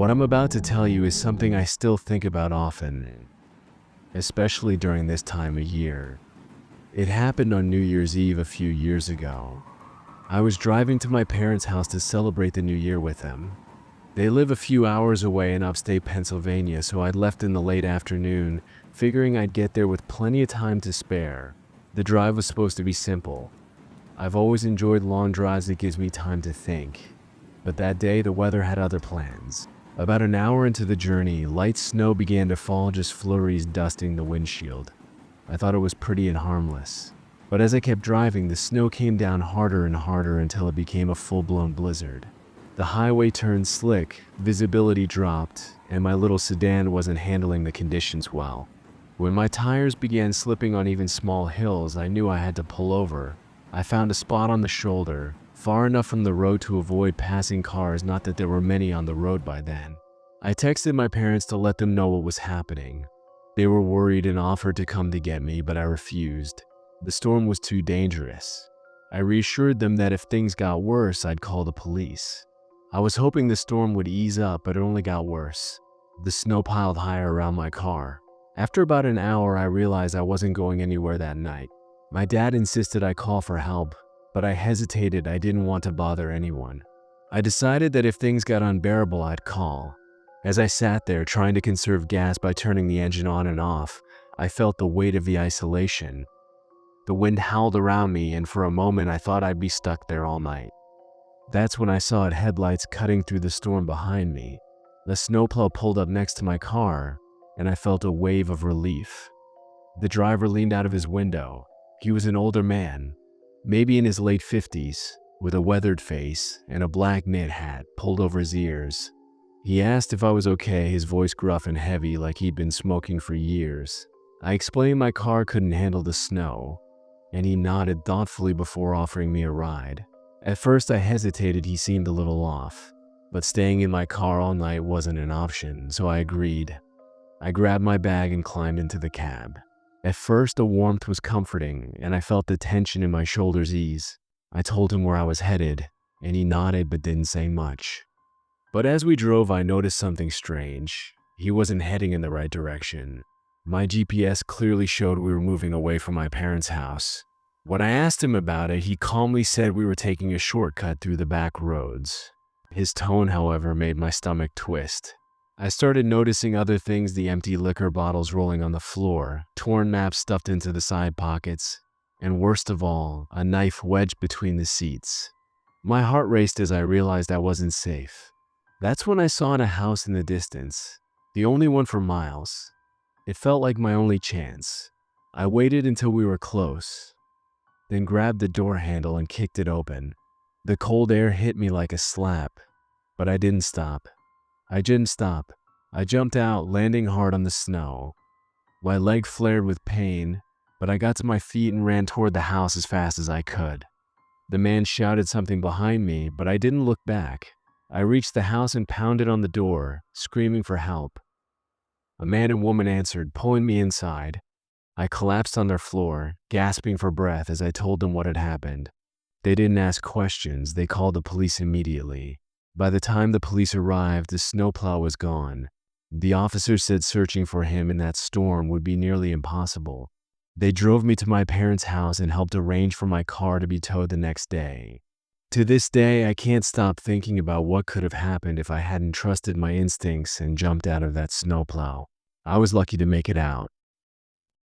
What I'm about to tell you is something I still think about often, especially during this time of year. It happened on New Year's Eve a few years ago. I was driving to my parents' house to celebrate the new year with them. They live a few hours away in upstate Pennsylvania, so I'd left in the late afternoon, figuring I'd get there with plenty of time to spare. The drive was supposed to be simple. I've always enjoyed long drives that gives me time to think. But that day, the weather had other plans. About an hour into the journey, light snow began to fall, just flurries dusting the windshield. I thought it was pretty and harmless. But as I kept driving, the snow came down harder and harder until it became a full-blown blizzard. The highway turned slick, visibility dropped, and my little sedan wasn't handling the conditions well. When my tires began slipping on even small hills, I knew I had to pull over. I found a spot on the shoulder, far enough from the road to avoid passing cars, not that there were many on the road by then. I texted my parents to let them know what was happening. They were worried and offered to come to get me, but I refused. The storm was too dangerous. I reassured them that if things got worse, I'd call the police. I was hoping the storm would ease up, but it only got worse. The snow piled higher around my car. After about an hour, I realized I wasn't going anywhere that night. My dad insisted I call for help, but I hesitated. I didn't want to bother anyone. I decided that if things got unbearable, I'd call. As I sat there trying to conserve gas by turning the engine on and off, I felt the weight of the isolation. The wind howled around me, and for a moment I thought I'd be stuck there all night. That's when I saw headlights cutting through the storm behind me. The snowplow pulled up next to my car, and I felt a wave of relief. The driver leaned out of his window. He was an older man, maybe in his late 50s, with a weathered face and a black knit hat pulled over his ears. He asked if I was okay, his voice gruff and heavy like he'd been smoking for years. I explained my car couldn't handle the snow, and he nodded thoughtfully before offering me a ride. At first I hesitated. He seemed a little off, but staying in my car all night wasn't an option, so I agreed. I grabbed my bag and climbed into the cab. At first the warmth was comforting, and I felt the tension in my shoulders ease. I told him where I was headed, and he nodded but didn't say much. But as we drove, I noticed something strange. He wasn't heading in the right direction. My GPS clearly showed we were moving away from my parents' house. When I asked him about it, he calmly said we were taking a shortcut through the back roads. His tone, however, made my stomach twist. I started noticing other things: the empty liquor bottles rolling on the floor, torn maps stuffed into the side pockets, and worst of all, a knife wedged between the seats. My heart raced as I realized I wasn't safe. That's when I saw a house in the distance, the only one for miles. It felt like my only chance. I waited until we were close, then grabbed the door handle and kicked it open. The cold air hit me like a slap, but I didn't stop. I jumped out, landing hard on the snow. My leg flared with pain, but I got to my feet and ran toward the house as fast as I could. The man shouted something behind me, but I didn't look back. I reached the house and pounded on the door, screaming for help. A man and woman answered, pulling me inside. I collapsed on their floor, gasping for breath as I told them what had happened. They didn't ask questions. They called the police immediately. By the time the police arrived, the snowplow was gone. The officers said searching for him in that storm would be nearly impossible. They drove me to my parents' house and helped arrange for my car to be towed the next day. To this day, I can't stop thinking about what could have happened if I hadn't trusted my instincts and jumped out of that snowplow. I was lucky to make it out,